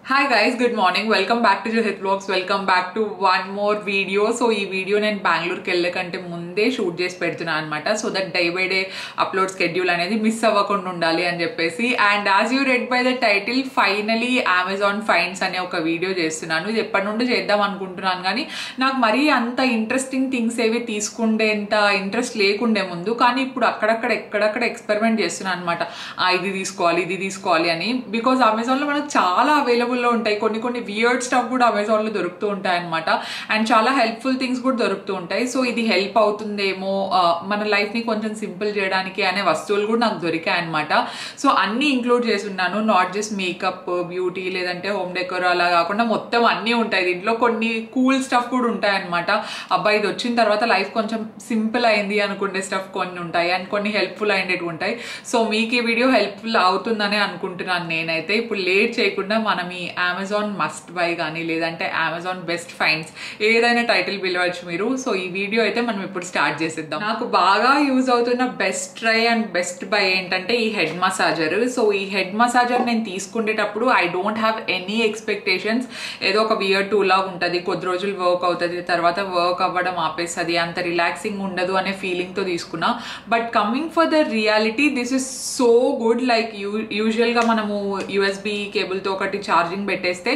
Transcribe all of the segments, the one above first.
Hi guys, good morning. Welcome back to Johit Vlogs. Welcome back to one more video. So ee video నేను బెంగళూరుకి వెళ్ళకంటే ముందే shoot చేసి పెడుతున్నాను అన్నమాట. So that day by day upload schedule అనేది miss అవ్వకుండా ఉండాలి అని చెప్పేసి. And as you red by the title, finally Amazon finds అనే ఒక వీడియో చేస్తున్నాను. ఇది ఎప్పటి నుండి చేద్దాం అనుకుంటున్నాను కానీ నాకు మరీ అంత ఇంట్రెస్టింగ్ థింగ్స్ ఏవి తీసుకుండేంత ఇంట్రెస్ట్ లేకుండే ముందు. కానీ ఇప్పుడు ఎక్కడక్కడ ఎక్స్పెరిమెంట్ చేస్తున్నాను అనమాట. ఇది తీసుకోవాలి అని. బికాజ్ అమెజాన్లో మనకు చాలా అవైలబుల్ లో ఉంటాయి. కొన్ని వియర్డ్ స్టఫ్ కూడా అమెజాన్ లో దొరుకుతూ ఉంటాయి అనమాట. అండ్ చాలా హెల్ప్ఫుల్ థింగ్స్ కూడా దొరుకుతూ ఉంటాయి. సో ఇది హెల్ప్ అవుతుందేమో మన లైఫ్ ని కొంచెం సింపుల్ చేయడానికి అనే వస్తువులు కూడా నాకు దొరికాయి అనమాట. సో అన్ని ఇంక్లూడ్ చేసి ఉన్నాను. నాట్ జస్ట్ మేకప్, బ్యూటీ లేదంటే హోమ్ డెకోర్ అలా కాకుండా మొత్తం అన్ని ఉంటాయి దీంట్లో. కొన్ని కూల్ స్టఫ్ కూడా ఉంటాయి అనమాట. అబ్బాయి ఇది వచ్చిన తర్వాత లైఫ్ కొంచెం సింపుల్ అయింది అనుకునే స్టఫ్ కొన్ని ఉంటాయి అండ్ కొన్ని హెల్ప్ఫుల్ అయ్యేటివి ఉంటాయి. సో మీకు ఈ వీడియో హెల్ప్ఫుల్ అవుతుందని అనుకుంటున్నాను నేనైతే. ఇప్పుడు లేట్ చేయకుండా మనం ఈ అమెజాన్ మస్ట్ బై కానీ లేదంటే అమెజాన్ బెస్ట్ ఫైండ్స్ ఏదైనా టైటిల్ పిలవచ్చు మీరు. సో ఈ వీడియో అయితే మనం ఇప్పుడు స్టార్ట్ చేసేద్దాం. నాకు బాగా యూజ్ అవుతున్న best try and best by ఏంటంటే ఈ హెడ్ మసాజర్. సో ఈ హెడ్ మసాజర్ నేను తీసుకునేటప్పుడు I don't have any expectations. ఏదో ఒక వియర్ టూల్ లాగా ఉంటుంది, కొద్ది రోజులు వర్క్ అవుతుంది, తర్వాత వర్క్ అవ్వడం ఆపేస్తుంది, అంత రిలాక్సింగ్ ఉండదు అనే ఫీలింగ్ తో తీసుకున్నా. But coming for the reality, this is so good. Like usual గా మనము యూఎస్బి కేబుల్ తో ఒకటి ఛార్జింగ్ పెట్టేస్తే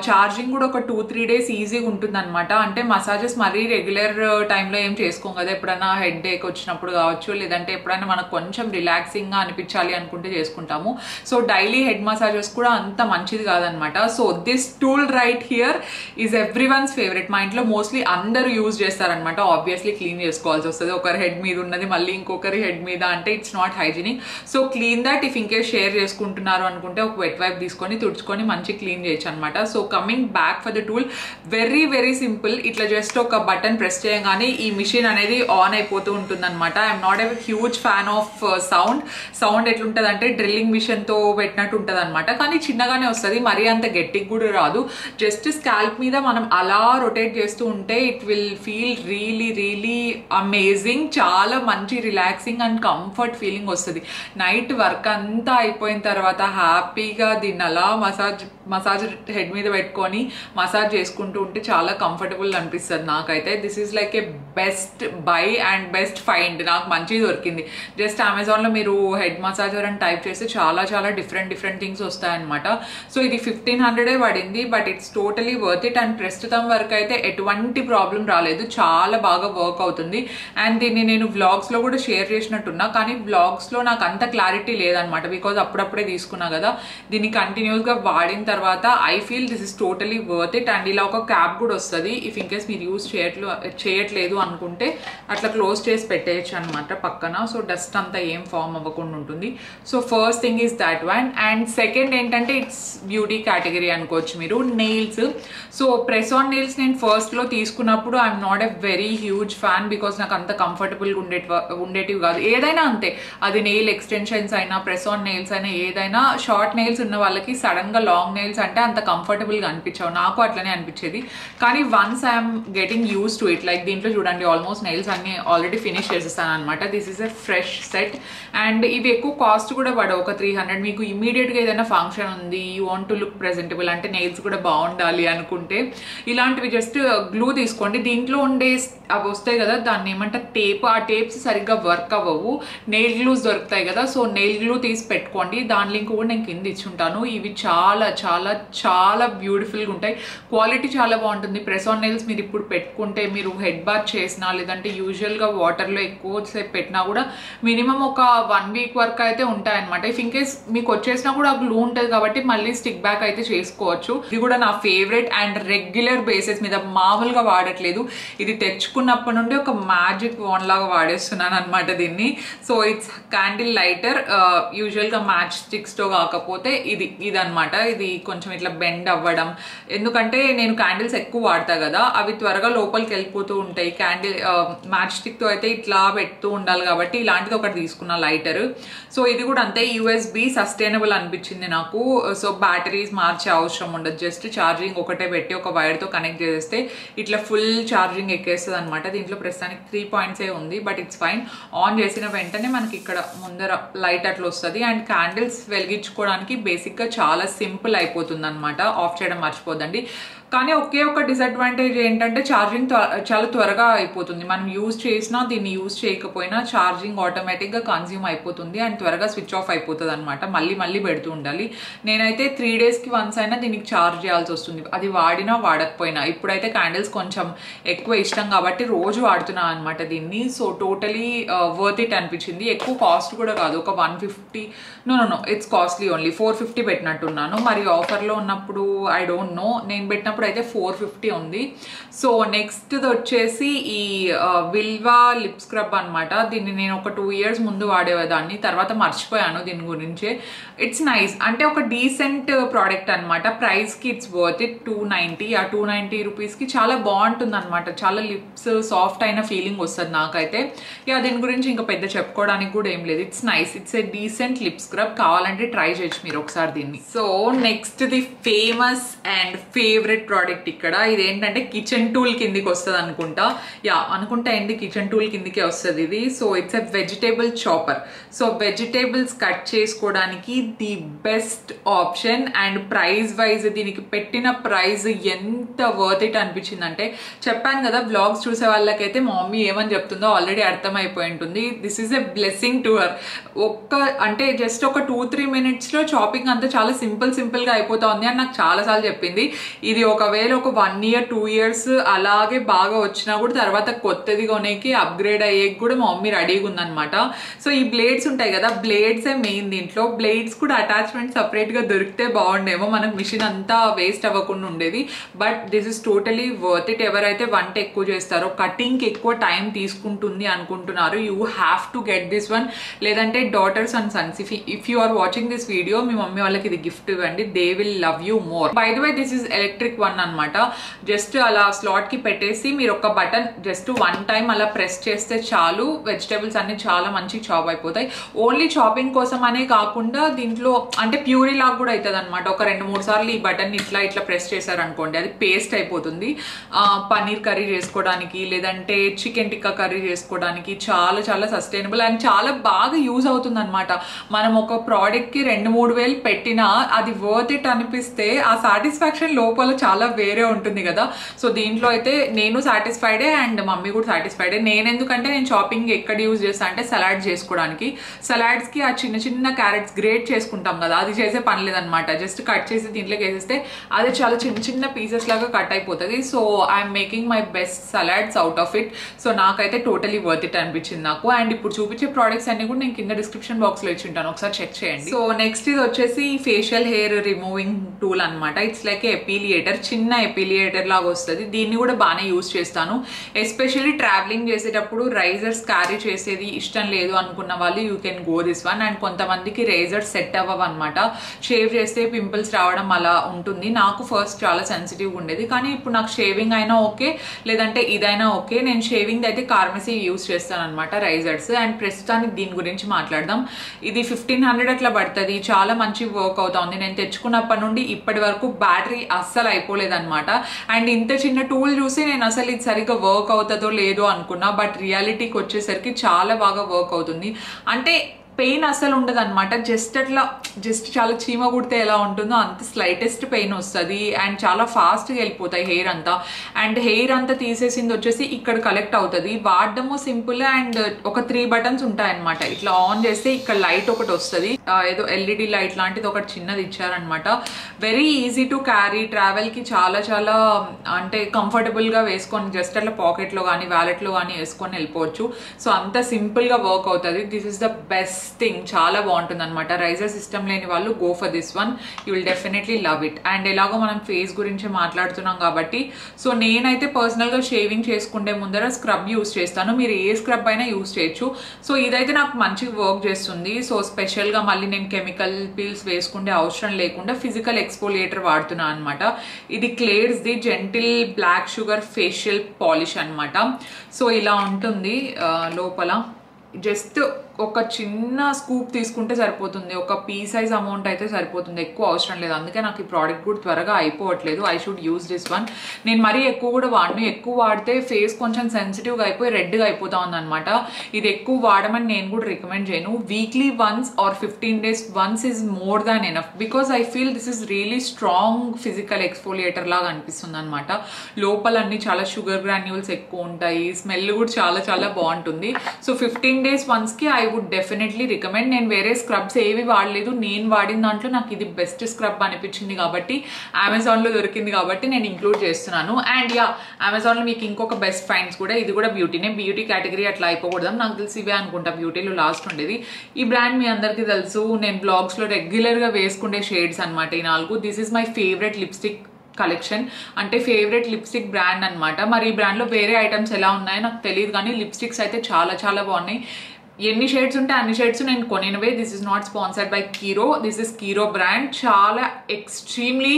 ఛార్జింగ్ కూడా ఒక 2-3 days ఈజీగా ఉంటుంది అనమాట. అంటే మసాజెస్ మరీ రెగ్యులర్ టైంలో ఏం చేసుకోం కదా, ఎప్పుడైనా హెడ్ ఏక్ వచ్చినప్పుడు కావచ్చు, లేదంటే ఎప్పుడైనా మనకు కొంచెం రిలాక్సింగ్ గా అనిపించాలి అనుకుంటే చేసుకుంటాము. సో డైలీ హెడ్ మసాజెస్ కూడా అంత మంచిది కాదనమాట. So this tool right here is every once favourite. మా ఇంట్లో మోస్ట్లీ అందరూ యూజ్ చేస్తారనమాట. ఆబ్వియస్లీ క్లీన్ చేసుకోవాల్సి వస్తుంది. ఒకరి హెడ్ మీద ఉన్నది మళ్ళీ ఇంకొకరి హెడ్ మీద అంటే it's not hygienic. So clean that. If in case share చేసుకుంటున్నారు అనుకుంటే ఒక వెట్ వైప్ తీసుకొని తుడుచుకొని మంచి క్లీన్ చేయొచ్చు అనమాట. So coming back for the tool, very simple. ఇట్లా జస్ట్ ఒక బటన్ ప్రెస్ చేయగానే ఈ మిషన్ అనేది ఆన్ అయిపోతూ ఉంటుంది అనమాట. I'm not a huge fan of sound ఎట్లుంటది అంటే డ్రిల్లింగ్ మిషన్ తో పెట్టినట్టు ఉంటది అనమాట. కానీ చిన్నగానే వస్తుంది, మరీ అంత గట్టిగా కూడా రాదు. జస్ట్ స్కాల్ప్ మీద మనం అలా రొటేట్ చేస్తూ ఉంటే it will feel really amazing. చాలా మంచి రిలాక్సింగ్ అండ్ కంఫర్ట్ ఫీలింగ్ వస్తుంది. నైట్ వర్క్ అంతా అయిపోయిన తర్వాత హ్యాపీగా దీన్ని అలా మసాజ్ హెడ్ మీద పెట్టుకొని మసాజ్ చేసుకుంటూ ఉంటే చాలా కంఫర్టబుల్ అనిపిస్తుంది నాకైతే. This is like A best by and best find. నాకు మంచిగా దొరికింది. జస్ట్ అమెజాన్ లో మీరు హెడ్ మసాజర్ అని టైప్ చేస్తే చాలా డిఫరెంట్ థింగ్స్ వస్తాయన్నమాట. సో ఇది 1500 పడింది, but it's totally worth it. And ప్రస్తుతం వరకు అయితే ఎటువంటి ప్రాబ్లం రాలేదు, చాలా బాగా వర్క్ అవుతుంది. అండ్ దీన్ని నేను వ్లాగ్స్ లో కూడా షేర్ చేసినట్టున్నా, కానీ వ్లాగ్స్ లో నాకు అంత క్లారిటీ లేదనమాట. బికాజ్ అప్పుడప్పుడే తీసుకున్నా కదా. దీన్ని కంటిన్యూస్ గా వాడిన తర్వాత I feel this is totally worth it. And ఇలా ఒక క్యాప్ కూడా వస్తుంది. ఇఫ్ ఇన్కేస్ మీరు యూజ్ చేయట్లేదు అనుకుంటే అట్లా క్లోజ్ చేసి పెట్టేయచ్చు అనమాట పక్కన. సో డస్ట్ అంతా ఏం ఫామ్ అవ్వకుండా ఉంటుంది. So first thing is that one. And second ఏంటంటే ఇట్స్ బ్యూటీ కేటగిరీ అనుకోవచ్చు మీరు. Nails. So press on nails నేను ఫస్ట్ లో తీసుకున్నప్పుడు I'm not a very huge fan. Because నాకు అంత కంఫర్టబుల్ ఉండేటివి కాదు. ఏదైనా అంతే, అది నెయిల్ ఎక్స్టెన్షన్స్ అయినా ప్రెస్ ఆన్ నెయిల్స్ అయినా ఏదైనా. షార్ట్ నెయిల్స్ ఉన్న వాళ్ళకి సడన్ గా లాంగ్ నెయిల్స్ అంటే అంత కంఫర్టబుల్ గా అనిపించావు. నాకు అట్లనే అనిపించేది. కానీ once I'm getting use to it, like దీంట్లో చూడండి ఆల్మోస్ట్ నెయిల్స్ అన్ని ఆల్రెడీ ఫినిష్ చేసేస్తాను అనమాట. This is a fresh set. And ఇవి ఎక్కువ కాస్ట్ కూడా పడవు, ఒక 300. మీకు ఇమీడియట్ గా ఏదైనా ఫంక్షన్ ఉంది, you want to look presentable అంటే నెయిల్స్ కూడా బాగుండాలి అనుకుంటే ఇలాంటివి జస్ట్ గ్లూ తీసుకోండి. దీంట్లో ఉండే అవి వస్తాయి కదా, దాన్ని ఏమంటారు టేప్. ఆ టేప్స్ సరిగ్గా వర్క్ అవ్వవు. నెయిల్ గ్లూస్ దొరుకుతాయి కదా, సో నెయిల్ గ్లూ తీసి పెట్టుకోండి. దాని లింక్ కూడా నేను కింద ఇచ్చుంటాను. ఇవి చాలా బ్యూటిఫుల్ గా ఉంటాయి. క్వాలిటీ చాలా బాగుంటుంది. ప్రెస్ ఆన్ నెయిల్స్ మీరు ఇప్పుడు పెట్టుకుంటే మీరు హెడ్ బాత్ చేసినా లేదంటే యూజువల్ గా వాటర్ లో ఎక్కువ సేపు పెట్టినా కూడా మినిమం ఒక 1 week వరకు అయితే ఉంటాయన్నమాట. ఇఫ్ ఇన్ కేస్ మీకు వచ్చేసినా కూడా గ్లూ ఉంటుంది కాబట్టి మళ్ళీ స్టిక్ బ్యాక్ అయితే చేసుకోవచ్చు. ఇది కూడా నా ఫేవరెట్ అండ్ రెగ్యులర్ బేసిస్ మీద, మామూలుగా వాడట్లేదు. ఇది తెచ్చుకున్నప్పటి నుండి ఒక మ్యాజిక్ వాన్ లాగా వాడేస్తున్నాను అనమాట దీన్ని. So it's candle lighter. Usual గా మ్యాచ్ స్టిక్స్ తో కాకపోతే ఇదన్నమాట. ఇది కొంచెం ఇట్లా బెండ్ అవ్వడం, ఎందుకంటే నేను క్యాండిల్స్ ఎక్కువ వాడతా కదా, అవి త్వరగా లోపలికి వెళ్ళిపోతూ ఉంటాయి. క్యాండిల్ మ్యాచ్ స్టిక్ తో అయితే ఇట్లా పెడుతూ ఉండాలి కాబట్టి ఇలాంటిది ఒకటి తీసుకున్నా లైటర్. సో ఇది కూడా అంతే, యూఎస్బి సస్టైనబుల్ అనిపించింది నాకు. సో బ్యాటరీస్ మార్చే అవసరం ఉండదు. జస్ట్ ఛార్జింగ్ ఒకటే పెట్టి ఒక వైర్ తో కనెక్ట్ చేస్తే ఇట్లా ఫుల్ ఛార్జింగ్ ఎక్కేస్తుంది అనమాట. దీంట్లో ప్రస్తుతానికి 3 points ఉంది, బట్ ఇట్స్ ఫైన్. ఆన్ చేసిన వెంటనే మనకి ఇక్కడ ముందర లైట్ అట్లా వస్తుంది. అండ్ క్యాండిల్స్ వెలిగించుకోవడానికి బేసిక్ గా చాలా సింపుల్ సింపుల్ అయిపోతుంది అనమాట. ఆఫ్ చేయడం మర్చిపోద్దండి. కానీ ఒకే ఒక డిసడ్వాంటేజ్ ఏంటంటే ఛార్జింగ్ చాలా త్వరగా అయిపోతుంది. మనం యూజ్ చేసినా దీన్ని యూజ్ చేయకపోయినా ఛార్జింగ్ ఆటోమేటిక్గా కన్జ్యూమ్ అయిపోతుంది అండ్ త్వరగా స్విచ్ ఆఫ్ అయిపోతుంది అనమాట. మళ్ళీ పెడుతూ ఉండాలి. నేనైతే 3 డేస్కి వన్స్ అయినా దీనికి ఛార్జ్ చేయాల్సి వస్తుంది, అది వాడినా వాడకపోయినా. ఇప్పుడైతే క్యాండిల్స్ కొంచెం ఎక్కువ ఇష్టం కాబట్టి రోజు వాడుతున్నాను అనమాట దీన్ని. సో టోటలీ వర్త్ ఇట్ అనిపించింది. ఎక్కువ కాస్ట్ కూడా కాదు, ఒక 150 నో ఇట్స్ కాస్ట్లీ ఓన్లీ 450 పెట్టినట్టున్నాను. మరి ఆఫర్లో ఉన్నప్పుడు ఐ డోంట్ నో, నేను పెట్టినప్పుడు అయితే 450 ఉంది. సో నెక్స్ట్ వచ్చేసి ఈ విల్వా లిప్ స్క్రబ్ అనమాట. దీన్ని నేను ఒక 2 years ముందు వాడేదాన్ని, తర్వాత మర్చిపోయాను దీని గురించి. ఇట్స్ నైస్, అంటే ఒక డీసెంట్ ప్రోడక్ట్ అనమాట. ప్రైస్కి ఇట్స్ వర్త్ ఇట్. 290 ఆ 290 రూపీస్కి చాలా బాగుంటుంది అనమాట. చాలా లిప్స్ సాఫ్ట్ అయిన ఫీలింగ్ వస్తుంది నాకైతే. దీని గురించి ఇంకా పెద్ద చెప్పుకోవడానికి కూడా ఏం లేదు. It's nice, it's a decent lip scrub. కావాలంటే ట్రై చేయొచ్చు మీరు ఒకసారి దీన్ని. So next the famous and favourite product ఇక్కడ. ఇదేంటంటే కిచెన్ టూల్ కిందికి వస్తుంది అనుకుంటా. అనుకుంటా ఏంటి, కిచెన్ టూల్ కిందికే వస్తుంది ఇది. So it's a vegetable chopper. So vegetables cut చేసుకోవడానికి the best option. And price wise దీనికి పెట్టిన ప్రైస్ ఎంత వర్త్ ఇట్ అనిపించింది అంటే, చెప్పాను కదా వ్లాగ్స్ చూసే వాళ్ళకైతే మా మమ్మీ ఏమని చెప్తుందో ఆల్రెడీ అర్థమైపోయి ఉంటుంది. This is a blessing to her. అంటే జస్ట్ ఒక 2-3 minutesలో చాపింగ్ అంతా చాలా సింపుల్గా అయిపోతుంది అని నాకు చాలాసార్లు చెప్పింది. ఇది ఒకవేళ ఒక 1 year 2 years అలాగే బాగా వచ్చినా కూడా తర్వాత కొత్తది కొనేకి అప్గ్రేడ్ అయ్యేకి కూడా మా మమ్మీ రెడీగా ఉందనమాట. సో ఈ బ్లేడ్స్ ఉంటాయి కదా, బ్లేడ్సే మెయిన్ దీంట్లో. బ్లేడ్స్ కూడా అటాచ్మెంట్ సపరేట్గా దొరికితే బాగుండేమో, మనకు మిషన్ అంతా వేస్ట్ అవ్వకుండా ఉండేది. But this is totally worth it. ఎవరైతే వంట ఎక్కువ చేస్తారో, కటింగ్కి ఎక్కువ టైం తీసుకుంటుంది అనుకుంటున్నారు, you have to get this one. లేదంటే daughters and sons, if you are watching this video, మీ మమ్మీ వాళ్ళకి ఇది గిఫ్ట్ ఇవ్వండి. They will love you more. By the way this is electric one అనమాట. జస్ట్ అలా slot కి పెట్టేసి మీరు ఒక బటన్ జస్ట్ 1 time అలా ప్రెస్ చేస్తే చాలు, వెజిటేబుల్స్ అన్ని చాలా మంచి చాప్ అయిపోతాయి. ఓన్లీ చాపింగ్ కోసం అనే కాకుండా దీంట్లో అంటే ప్యూరీ లాగా కూడా అవుతుంది అనమాట. ఒక 2-3 సార్లు ఈ బటన్ ఇట్లా ప్రెస్ చేశారనుకోండి, అది పేస్ట్ అయిపోతుంది. పన్నీర్ కర్రీ చేసుకోవడానికి, లేదంటే చికెన్ టిక్కా కర్రీ చేసుకోవడానికి చాలా సస్టైనబుల్ అండ్ చాలా బాగా యూజ్ అవుతుంది అనమాట. మనం ఒక ప్రోడక్ట్ కి 2-3 వేలు పెట్టినా అది వర్త్ ఇట్ అనిపిస్తే ఆ సాటిస్ఫాక్షన్ లోపల చాలా వేరే ఉంటుంది కదా. సో దీంట్లో అయితే నేను సాటిస్ఫైడే అండ్ మమ్మీ కూడా సాటిస్ఫైడే. ఎందుకంటే నేను షాపింగ్ ఎక్కడ యూజ్ చేస్తాను అంటే సలాడ్ చేసుకోవడానికి. సలాడ్స్ కి ఆ చిన్న క్యారెట్స్ గ్రేట్ చేసుకుంటాం కదా, అది చేసే పని లేదనమాట. జస్ట్ కట్ చేసి దీంట్లోకి వేసేస్తే అది చాలా చిన్న పీసెస్ లాగా కట్ అయిపోతుంది. So I'm making my best salads out of it. So నాకైతే టోటలీ వర్త్ ఇట్ అనిపించింది నాకు. అండ్ ఇప్పుడు చూపించే ప్రోడక్ట్స్ అన్ని కూడా నేను కింద డిస్క్రిప్షన్ బాక్స్ లో ఇచ్చి ఉంటాను, ఒకసారి చెక్ చేయండి. సో నెక్స్ట్ ఇది వచ్చేసి ఫేషియల్ హెయిర్ రిమూవింగ్ టూల్ అనమాట. ఇట్స్ లైక్ ఎపిలియేటర్, చిన్న ఎపిలియేటర్ లాగా వస్తుంది. దీన్ని కూడా బాగానే యూజ్ చేస్తాను. ఎస్పెషల్లీ ట్రావెలింగ్ చేసేటప్పుడు రైజర్స్ క్యారీ చేసేది ఇష్టం లేదు అనుకున్న వాళ్ళు you can go this one. And కొంతమందికి రేజర్స్ సెట్ అవ్వవు అనమాట, షేవ్ చేస్తే పింపుల్స్ రావడం అలా ఉంటుంది. నాకు ఫస్ట్ చాలా సెన్సిటివ్ ఉండేది, కానీ ఇప్పుడు నాకు షేవింగ్ అయినా ఓకే, లేదంటే ఇదైనా ఓకే. నేను షేవింగ్ అయితే కార్మసీ యూజ్ చేస్తాను అనమాట, రైజర్స్. అండ్ ప్రస్తుతానికి దీని గురించి మాట్లాడదాం. ఇది 1500 అట్లా పడుతుంది, చాలా మంచి వర్క్ అవుతుంది. నేను తెచ్చుకున్నప్పటి నుండి ఇప్పటి వరకు బ్యాటరీ అస్సలు అయిపోలేదన్నమాట. అండ్ ఇంత చిన్న టూల్ చూసి నేను అసలు ఇది సరిగ్గా వర్క్ అవుతుందో లేదో అనుకున్నా, బట్ రియాలిటీకి వచ్చేసరికి చాలా బాగా వర్క్ అవుతుంది. అంటే పెయిన్ అసలు ఉండదు అనమాట. జస్ట్ చాలా చీమ కుడితే ఎలా ఉంటుందో అంత స్లైటెస్ట్ పెయిన్ వస్తుంది. అండ్ చాలా ఫాస్ట్గా వెళ్ళిపోతాయి హెయిర్ అంతా. అండ్ హెయిర్ అంతా తీసేసింది వచ్చేసి ఇక్కడ కలెక్ట్ అవుతుంది. వాడడము సింపుల్. అండ్ ఒక 3 buttons ఉంటాయి అనమాట. ఇట్లా ఆన్ చేస్తే ఇక్కడ లైట్ ఒకటి వస్తుంది, ఏదో LED లైట్ లాంటిది ఒకటి చిన్నది ఇచ్చారనమాట. Very easy to carry. ట్రావెల్కి చాలా అంటే కంఫర్టబుల్గా వేసుకొని జస్ట్ అట్లా పాకెట్లో కానీ వ్యాలెట్లో కానీ వేసుకొని వెళ్ళిపోవచ్చు. సో అంత సింపుల్గా వర్క్ అవుతుంది. This is the best thing. చాలా బాగుంటుంది అనమాట. రైజర్ సిస్టమ్ లేని వాళ్ళు go for this one, you will definitely love it. And ఎలాగో మనం ఫేస్ గురించి మాట్లాడుతున్నాం కాబట్టి, సో నేనైతే పర్సనల్గా షేవింగ్ చేసుకుంటే ముందర స్క్రబ్ యూస్ చేస్తాను. మీరు ఏ స్క్రబ్ అయినా యూస్ చేయొచ్చు. సో ఇదైతే నాకు మంచిగా వర్క్ చేస్తుంది. సో స్పెషల్గా మళ్ళీ నేను కెమికల్ పీల్స్ వేసుకుంటే అవసరం లేకుండా ఫిజికల్ ఎక్స్ఫోలియేటర్ వాడుతున్నాను అనమాట. ఇది Klairs the gentle black sugar facial polish అనమాట. సో ఇలా ఉంటుంది లోపల. జస్ట్ ఒక చిన్న స్కూప్ తీసుకుంటే సరిపోతుంది, ఒక పీ సైజ్ అమౌంట్ అయితే సరిపోతుంది, ఎక్కువ అవసరం లేదు. అందుకే నాకు ఈ ప్రోడక్ట్ కూడా త్వరగా అయిపోవట్లేదు. I should use this one. నేను మరీ ఎక్కువ కూడా వాడను, ఎక్కువ వాడితే ఫేస్ కొంచెం సెన్సిటివ్గా అయిపోయి రెడ్గా అయిపోతా ఉందన్నమాట. ఇది ఎక్కువ వాడమని నేను కూడా రికమెండ్ చేయను. Weekly once or 15 days once is more than enough, because I feel this is really strong physical exfoliator లాగా అనిపిస్తుంది అనమాట. లోపల అన్ని చాలా షుగర్ గ్రాన్యూల్స్ ఎక్కువ ఉంటాయి, స్మెల్ కూడా చాలా చాలా బాగుంటుంది. సో 15 days వన్స్కి ఐ వుడ్ డెఫినెట్లీ రికమెండ్. నేను వేరే స్క్రబ్స్ ఏవి వాడలేదు, నేను వాడిన దాంట్లో నాకు ఇది బెస్ట్ స్క్రబ్ అనిపించింది కాబట్టి, అమెజాన్లో దొరికింది కాబట్టి నేను ఇంక్లూడ్ చేస్తున్నాను. అండ్ యా, అమెజాన్లో మీకు ఇంకొక బెస్ట్ ఫైండ్స్ కూడా, ఇది కూడా బ్యూటీనే, బ్యూటీ కేటగిరీ అట్లా అయిపోకూడదు. నాకు తెలిసి ఇవే అనుకుంటా బ్యూటీలో లాస్ట్ ఉండేది. ఈ బ్రాండ్ మీ అందరికీ తెలుసు, నేను బ్లాగ్స్లో రెగ్యులర్గా వేసుకునే షేడ్స్ అనమాట ఈ 4. This is my favourite lipstick collection, అంటే ఫేవరెట్ లిప్స్టిక్ బ్రాండ్ అనమాట. మరి ఈ బ్రాండ్లో వేరే ఐటమ్స్ ఎలా ఉన్నాయో నాకు తెలియదు, కానీ లిప్స్టిక్స్ అయితే చాలా చాలా బాగున్నాయి. ఎన్ని షేడ్స్ ఉంటే అన్ని షేడ్స్ నేను కొనినవే. This is not sponsored by Kiro, this is Kiro brand. చాలా ఎక్స్ట్రీమ్లీ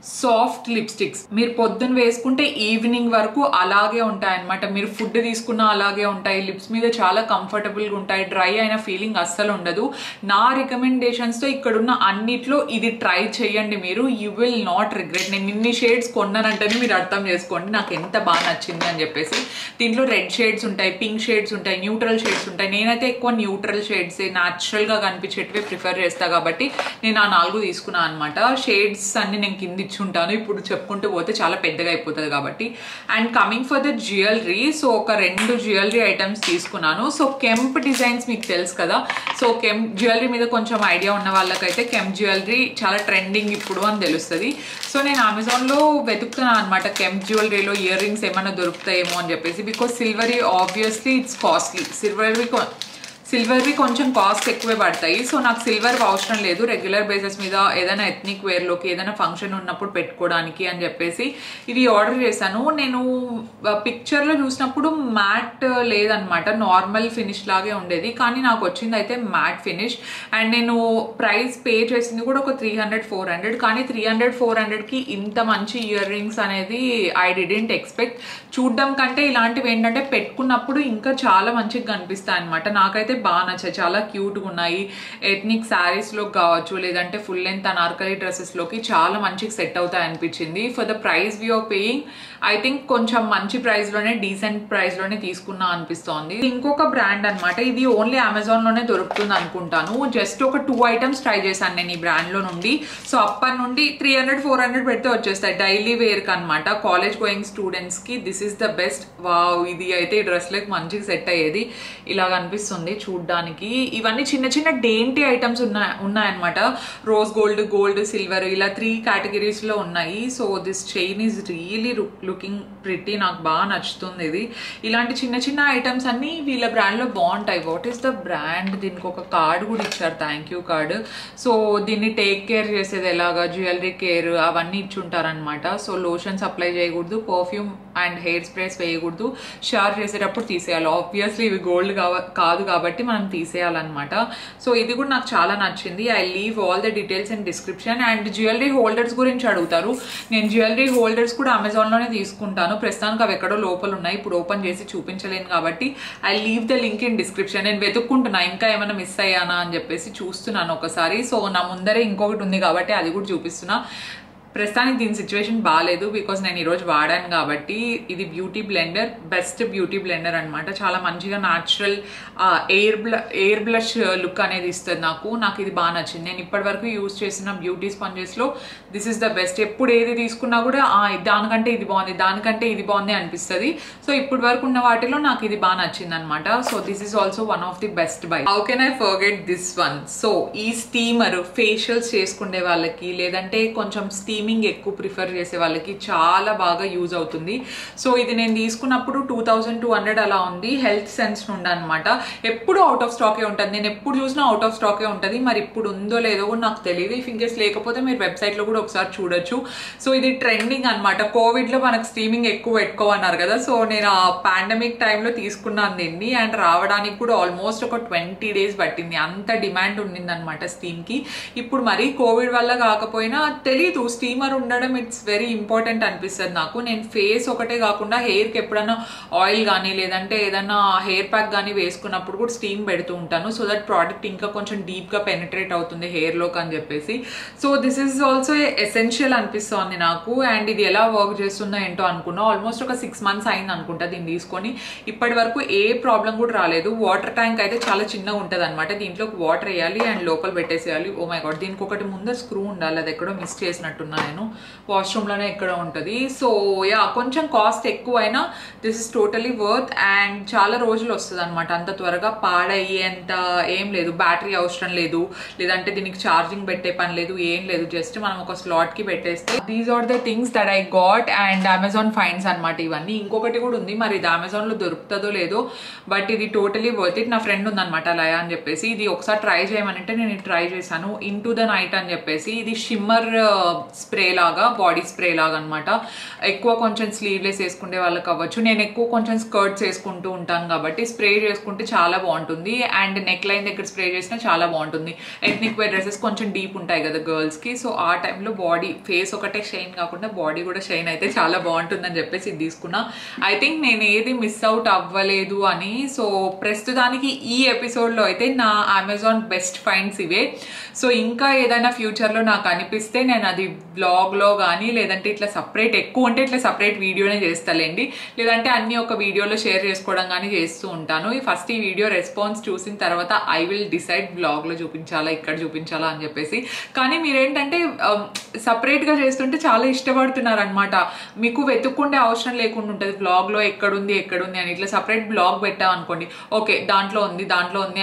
సాఫ్ట్ లిప్స్టిక్స్, మీరు పొద్దున్న వేసుకుంటే ఈవినింగ్ వరకు అలాగే ఉంటాయి అనమాట. మీరు ఫుడ్ తీసుకున్నా అలాగే ఉంటాయి, లిప్స్ మీద చాలా కంఫర్టబుల్గా ఉంటాయి, డ్రై అయిన ఫీలింగ్ అస్సలు ఉండదు. నా రికమెండేషన్స్తో ఇక్కడున్న అన్నిట్లో ఇది ట్రై చేయండి మీరు, యూ విల్ నాట్ రిగ్రెట్. నేను ఇన్ని షేడ్స్ కొన్నానంటేనే మీరు అర్థం చేసుకోండి నాకు ఎంత బాగా నచ్చింది అని చెప్పేసి. దీంట్లో రెడ్ షేడ్స్ ఉంటాయి, పింక్ షేడ్స్ ఉంటాయి, న్యూట్రల్ షేడ్స్ ఉంటాయి. నేనైతే ఎక్కువ న్యూట్రల్ షేడ్స్ న్యాచురల్గా కనిపించేటివే ప్రిఫర్ చేస్తా కాబట్టి నేను ఆ 4 తీసుకున్నాను అనమాట. షేడ్స్ అన్ని నేను కింద ఉంటాను, ఇప్పుడు చెప్పుకుంటూ పోతే చాలా పెద్దగా అయిపోతుంది కాబట్టి. And coming for the jewellery, so ఒక 2 జ్యువెలరీ ఐటమ్స్ తీసుకున్నాను. సో కెంప్ డిజైన్స్ మీకు తెలుసు కదా, సో కెంప్ జ్యువెలరీ మీద కొంచెం ఐడియా ఉన్న వాళ్ళకైతే కెంప్ జ్యువెలరీ చాలా ట్రెండింగ్ ఇప్పుడు అని తెలుస్తుంది. సో నేను అమెజాన్లో వెతుకుతున్నాను అనమాట, కెంప్ జ్యువెలరీలో ఇయర్ రింగ్స్ ఏమైనా దొరుకుతాయేమో అని చెప్పేసి. Because silvery obviously it's costly, సిల్వర్వి కొంచెం కాస్ట్ ఎక్కువే పడతాయి. సో నాకు సిల్వర్ అవసరం లేదు, రెగ్యులర్ బేసిస్ మీద ఏదైనా ఎథ్నిక్ వేర్లోకి ఏదైనా ఫంక్షన్ ఉన్నప్పుడు పెట్టుకోవడానికి అని చెప్పేసి ఇవి ఆర్డర్ చేశాను. నేను పిక్చర్లో చూసినప్పుడు మ్యాట్ లేదనమాట, నార్మల్ ఫినిష్ లాగే ఉండేది, కానీ నాకు వచ్చింది అయితే మ్యాట్ ఫినిష్. అండ్ నేను ప్రైస్ పే చేసింది కూడా ఒక 300-400, కానీ 300-400కి ఇంత మంచి ఇయర్ రింగ్స్ అనేది ఐ డిడెంట్ ఎక్స్పెక్ట్. చూడ్డం కంటే ఇలాంటివి ఏంటంటే పెట్టుకున్నప్పుడు ఇంకా చాలా మంచిగా కనిపిస్తాయి అనమాట. నాకైతే బాగా నచ్చాయి, చాలా క్యూట్గా ఉన్నాయి. ఎథ్నిక్ శారీస్లో కావచ్చు, లేదంటే ఫుల్ లెంత్ అనార్కలి డ్రెస్సెస్లోకి చాలా మంచిగా సెట్ అవుతాయి అనిపించింది. For the price we are paying, I think కొంచెం మంచి ప్రైస్లోనే, డీసెంట్ ప్రైస్లోనే తీసుకున్నా అనిపిస్తోంది. ఇంకొక బ్రాండ్ అనమాట, ఇది ఓన్లీ అమెజాన్లోనే దొరుకుతుంది అనుకుంటాను. జస్ట్ ఒక 2 ఐటమ్స్ ట్రై చేశాను నేను ఈ బ్రాండ్లో నుండి. సో అప్పటి నుండి 300-400 పెడితే వచ్చేస్తాయి డైలీ వేర్కి అనమాట, కాలేజ్ గోయింగ్ స్టూడెంట్స్కి. This is the best. Wow, ఇది అయితే ఈ డ్రెస్లోకి మంచిగా సెట్ అయ్యేది, ఇలా కనిపిస్తుంది చూడ్డానికి. ఇవన్నీ చిన్న చిన్న డేంటీ ఐటమ్స్ ఉన్నాయన్నమాట. రోజ్ గోల్డ్, సిల్వర్, ఇలా 3 కేటగిరీస్లో ఉన్నాయి. So this chain is really looking pretty, నాకు బాగా నచ్చుతుంది ఇది. ఇలాంటి చిన్న చిన్న ఐటమ్స్ అన్నీ వీళ్ళ బ్రాండ్లో బాగుంటాయి. What is the brand? దీనికి ఒక కార్డ్ కూడా ఇచ్చారు, థ్యాంక్ యూ కార్డ్. సో దీన్ని టేక్ కేర్ చేసేది ఎలాగా, జ్యువెలరీ కేర్ అవన్నీ ఇచ్చుంటారనమాట. సో లోషన్స్ అప్లై చేయకూడదు, పర్ఫ్యూమ్ అండ్ హెయిర్ స్ప్రేస్ వేయకూడదు, షవర్ చేసేటప్పుడు తీసేయాలి. ఆబ్వియస్లీ ఇవి గోల్డ్ కాదు కాబట్టి మనం తీసేయాలన్నమాట. సో ఇది కూడా నాకు చాలా నచ్చింది. I leave all the details in description. And jewellery holders గురించి అడుగుతారు, నేను జ్యువెలరీ హోల్డర్స్ కూడా అమెజాన్లోనే తీసుకుంటాను. ప్రస్తుతానికి అవి ఎక్కడో లోపల ఉన్నాయి, ఇప్పుడు ఓపెన్ చేసి చూపించలేను కాబట్టి I leave the link in description. నేను వెతుక్కుంటున్నా ఇంకా ఏమైనా మిస్ అయ్యానా అని చెప్పేసి చూస్తున్నాను ఒకసారి. సో నా ముందరే ఇంకొకటి ఉంది కాబట్టి అది కూడా చూపిస్తున్నా. ప్రస్తుతానికి దీని సిచ్యువేషన్ బాగాలేదు, బికాస్ నేను ఈరోజు వాడాను కాబట్టి. ఇది beauty blender, best beauty blender అనమాట. చాలా మంచిగా న్యాచురల్ ఎయిర్ బ్లష్ లుక్ అనేది ఇస్తుంది నాకు ఇది బాగా నచ్చింది. నేను ఇప్పటి వరకు యూజ్ చేసిన బ్యూటీ స్పాంజెస్లో దిస్ ఇస్ ద బెస్ట్. ఎప్పుడు ఏది తీసుకున్నా కూడా దానికంటే ఇది బాగుంది అనిపిస్తుంది. సో ఇప్పటి వరకు ఉన్న వాటిలో నాకు ఇది బాగా నచ్చింది అనమాట. So this is also one of the best by. How can I forget this one? So ఈ స్టీమర్ ఫేషియల్స్ చేసుకునే వాళ్ళకి, లేదంటే కొంచెం స్టీమింగ్ ఎక్కువ ప్రిఫర్ చేసే వాళ్ళకి చాలా బాగా యూజ్ అవుతుంది. సో ఇది నేను తీసుకున్నప్పుడు 2200 అలా ఉంది, హెల్త్ సెన్స్ నుండి అనమాట. ఎప్పుడు అవుట్ ఆఫ్ స్టాకే ఉంటుంది, నేను ఎప్పుడు చూసినా అవుట్ ఆఫ్ స్టాకే ఉంటుంది. మరి ఇప్పుడు ఉందో లేదో కూడా నాకు తెలియదు. ఇఫ్ ఇన్కేస్ లేకపోతే మీరు వెబ్సైట్లో కూడా ఒకసారి చూడొచ్చు. సో ఇది ట్రెండింగ్ అనమాట. కోవిడ్లో మనకు స్టీమింగ్ ఎక్కువ పెట్టుకోమన్నారు కదా, సో నేను ఆ పాండమిక్ టైంలో తీసుకున్నాను దీన్ని. అండ్ రావడానికి కూడా ఆల్మోస్ట్ ఒక 20 days పట్టింది, అంత డిమాండ్ ఉండింది అనమాట స్టీమ్కి. ఇప్పుడు మరీ కోవిడ్ వల్ల కాకపోయినా తెలీదు, స్టీమ్ స్టీమర్ ఉండడం ఇట్స్ వెరీ ఇంపార్టెంట్ అనిపిస్తుంది నాకు. నేను ఫేస్ ఒకటే కాకుండా హెయిర్కి ఎప్పుడైనా ఆయిల్ కానీ లేదంటే ఏదైనా హెయిర్ ప్యాక్ కానీ వేసుకున్నప్పుడు కూడా స్టీమ్ పెడుతూ ఉంటాను. సో దట్ ప్రోడక్ట్ ఇంకా కొంచెం డీప్గా పెనిట్రేట్ అవుతుంది హెయిర్లోకి అని చెప్పేసి. So this is also essential అనిపిస్తుంది నాకు. అండ్ ఇది ఎలా వర్క్ చేస్తుందో ఏంటో అనుకున్నా. ఆల్మోస్ట్ ఒక 6 months అయింది అనుకుంటా దీన్ని తీసుకొని. ఇప్పటి వరకు ఏ ప్రాబ్లం కూడా రాలేదు. వాటర్ ట్యాంక్ అయితే చాలా చిన్నగా ఉంటుంది అనమాట. దీంట్లోకి వాటర్ వేయాలి అండ్ లోపల పెట్టేసేయాలి. ఓ మై గాడ్, దీనికి ఒకటి ముందర స్క్రూ ఉండాలి, అది ఎక్కడో మిస్ చేసినట్టున్నా నేను. వాష్రూమ్లోనే ఎక్కడో ఉంటుంది. సో యా, కొంచెం కాస్ట్ ఎక్కువైనా this is totally worth. And చాలా రోజులు వస్తుంది అనమాట. అంత త్వరగా పాడయ్యేంత ఏం లేదు. బ్యాటరీ అవసరం లేదు, లేదంటే దీనికి ఛార్జింగ్ పెట్టే పని లేదు, ఏం లేదు. జస్ట్ మనం ఒక స్లాట్కి పెట్టేస్తే. These are the things that I got and Amazon finds అనమాట ఇవన్నీ. ఇంకొకటి కూడా ఉంది, మరి ఇది అమెజాన్లో దొరుకుతుందో లేదో, బట్ ఇది టోటలీ వర్త్ ఇట్. నా ఫ్రెండ్ ఉందనమాట లయ అని చెప్పేసి, ఇది ఒకసారి ట్రై చేయమనంటే నేను ఇది ట్రై చేశాను. ఇంటూ ద నైట్ అని చెప్పేసి. ఇది షిమ్మర్ స్ప్రే లాగా, బాడీ స్ప్రే లాగా అనమాట. ఎక్కువ కొంచెం స్లీవ్లెస్ వేసుకునే వాళ్ళకి అవ్వచ్చు. నేను ఎక్కువ కొంచెం స్కర్ట్స్ వేసుకుంటూ ఉంటాను కాబట్టి స్ప్రే చేసుకుంటే చాలా బాగుంటుంది. అండ్ నెక్ లైన్ దగ్గర స్ప్రే చేసినా చాలా బాగుంటుంది. ఎథ్నిక్ వేర్ డ్రెస్సెస్ కొంచెం డీప్ ఉంటాయి కదా గర్ల్స్కి. సో ఆ టైంలో బాడీ ఫేస్ ఒకటే షైన్ కాకుండా బాడీ కూడా షైన్ అయితే చాలా బాగుంటుందని చెప్పేసి ఇది తీసుకున్నా. ఐ థింక్ నేను ఏది మిస్ అవుట్ అవ్వలేదు అని. సో ప్రస్తుతానికి ఈ ఎపిసోడ్లో అయితే నా అమెజాన్ బెస్ట్ ఫైండ్స్ ఇవే. సో ఇంకా ఏదైనా ఫ్యూచర్లో నాకు అనిపిస్తే నేను అది బ్లాగ్లో కానీ లేదంటే ఇట్లా సపరేట్ ఎక్కువ ఉంటే ఇట్లా సపరేట్ వీడియోనే చేస్తాలేండి. లేదంటే అన్ని ఒక వీడియోలో షేర్ చేసుకోవడం కానీ చేస్తూ ఉంటాను. ఫస్ట్ ఈ వీడియో రెస్పాన్స్ చూసిన తర్వాత ఐ విల్ డిసైడ్ బ్లాగ్లో చూపించాలా ఇక్కడ చూపించాలా అని చెప్పేసి. కానీ మీరేంటంటే సపరేట్గా చేస్తుంటే చాలా ఇష్టపడుతున్నారు అనమాట. మీకు వెతుక్కుండే అవసరం లేకుండా ఉంటుంది బ్లాగ్లో ఎక్కడుంది అని. ఇట్లా సపరేట్ బ్లాగ్ పెట్టాం అనుకోండి, ఓకే దాంట్లో ఉంది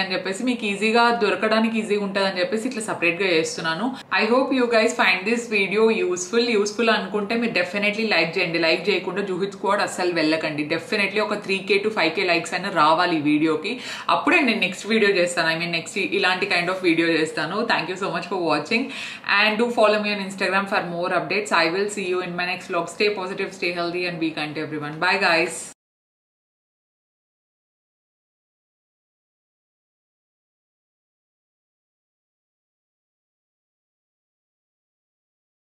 అని చెప్పేసి మీకు ఈజీగా దొరకడానికి ఈజీగా ఉంటుంది అని చెప్పేసి ఇట్లా సపరేట్గా చేస్తున్నాను. I hope you guys find this video useful అనుకుంటే మీరు డెఫినెట్లీ లైక్ చేయండి. లైక్ చేయకుండా జూహిత్ స్క్వాడ్ అస్సలు వెళ్ళకండి. డెఫినెట్లీ ఒక 3K to 5K లైక్స్ అయినా రావాలి ఈ వీడియోకి. అప్పుడే నేను నెక్స్ట్ వీడియో చేస్తాను. ఐ మీన్ నెక్స్ట్ ఇలాంటి కైండ్ ఆఫ్ వీడియో చేస్తాను. Thank you so much for watching and do follow me on Instagram for more updates. I will see you in my next vlog. Stay positive, stay healthy and be kind to everyone. Bye guys.